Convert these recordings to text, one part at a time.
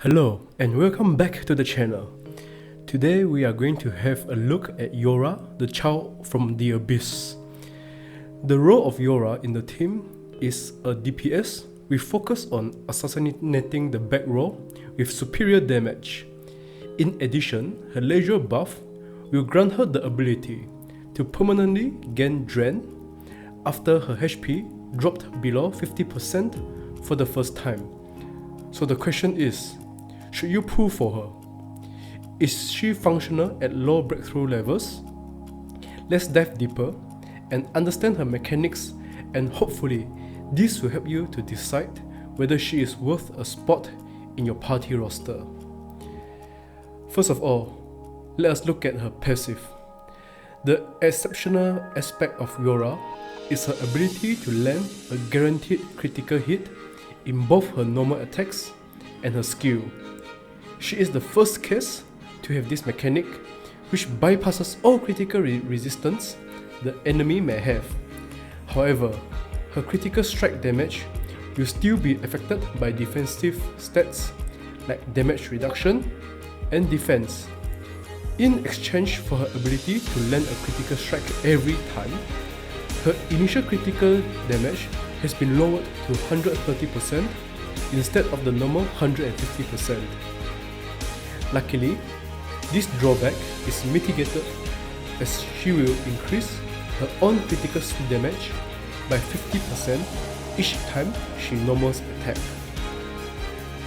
Hello and welcome back to the channel. Today we are going to have a look at Yora, the child from the abyss. The role of Yora in the team is a DPS with focus on assassinating the back row with superior damage. In addition, her leisure buff will grant her the ability to permanently gain Drain after her HP dropped below 50% for the first time. So the question is, should you pull for her? Is she functional at low breakthrough levels? Let's dive deeper and understand her mechanics, and hopefully this will help you to decide whether she is worth a spot in your party roster. First of all, let us look at her passive. The exceptional aspect of Yora is her ability to land a guaranteed critical hit in both her normal attacks and her skill. She is the first case to have this mechanic, which bypasses all critical resistance the enemy may have. However, her critical strike damage will still be affected by defensive stats like damage reduction and defense. In exchange for her ability to land a critical strike every time, her initial critical damage has been lowered to 130% instead of the normal 150%. Luckily, this drawback is mitigated as she will increase her own critical damage by 50% each time she normals attack.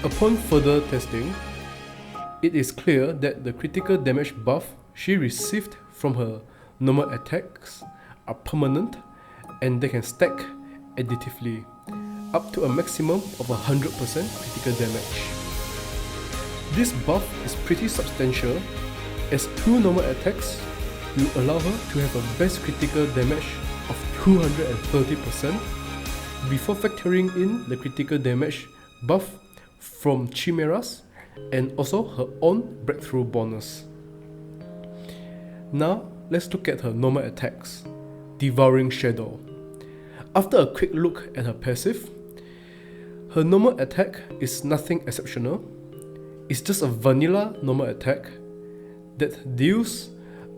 Upon further testing, it is clear that the critical damage buff she received from her normal attacks are permanent and they can stack additively, up to a maximum of 100% critical damage. This buff is pretty substantial, as 2 normal attacks will allow her to have a base critical damage of 230% before factoring in the critical damage buff from chimeras and also her own breakthrough bonus. Now let's look at her normal attacks. Devouring Shadow. After a quick look at her passive, her normal attack is nothing exceptional. It's just a vanilla normal attack that deals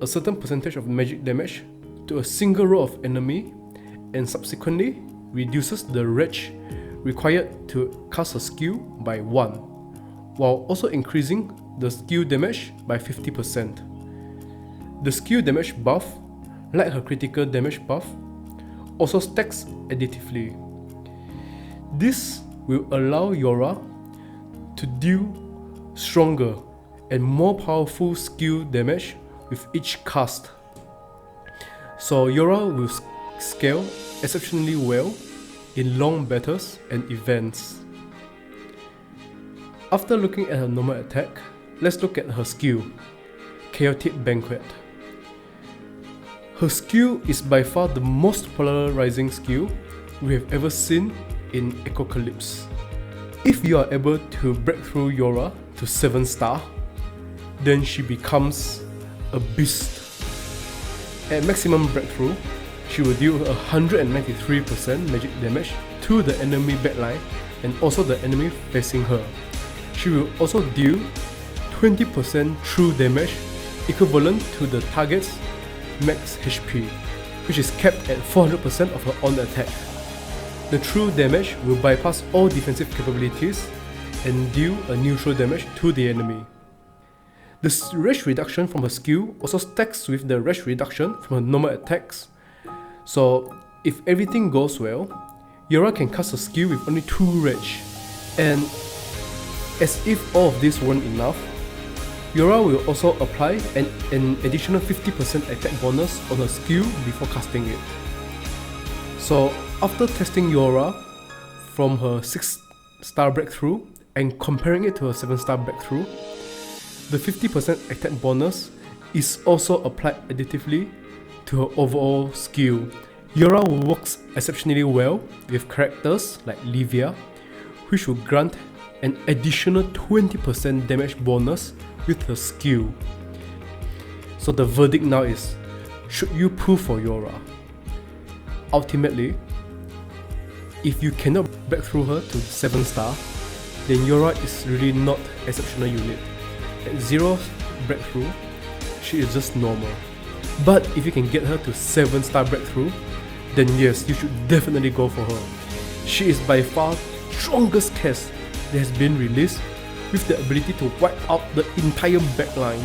a certain percentage of magic damage to a single row of enemy and subsequently reduces the range required to cast a skill by 1, while also increasing the skill damage by 50%. The skill damage buff, like her critical damage buff, also stacks additively. This will allow Yora to deal stronger and more powerful skill damage with each cast. So Yora will scale exceptionally well in long battles and events. After looking at her normal attack, let's look at her skill, Chaotic Banquet. Her skill is by far the most polarizing skill we have ever seen in Echocalypse. If you are able to break through Yora to 7 star, then she becomes a beast. At maximum breakthrough, she will deal 193% magic damage to the enemy backline and also the enemy facing her. She will also deal 20% true damage equivalent to the target's max HP, which is capped at 400% of her own attack. The true damage will bypass all defensive capabilities and deal a neutral damage to the enemy. The range reduction from her skill also stacks with the range reduction from her normal attacks. So if everything goes well, Yora can cast a skill with only 2 range. And as if all of this weren't enough, Yora will also apply an additional 50% attack bonus on her skill before casting it. So after testing Yora from her 6-star breakthrough and comparing it to her 7-star breakthrough, the 50% attack bonus is also applied additively to her overall skill. Yora works exceptionally well with characters like Livia, which will grant an additional 20% damage bonus with her skill. So the verdict now is, should you pull for Yora? Ultimately, if you cannot break through her to 7 star, then Yora is really not exceptional unit. At 0 breakthrough, she is just normal. But if you can get her to 7-star breakthrough, then yes, you should definitely go for her. She is by far strongest cast that has been released, with the ability to wipe out the entire backline.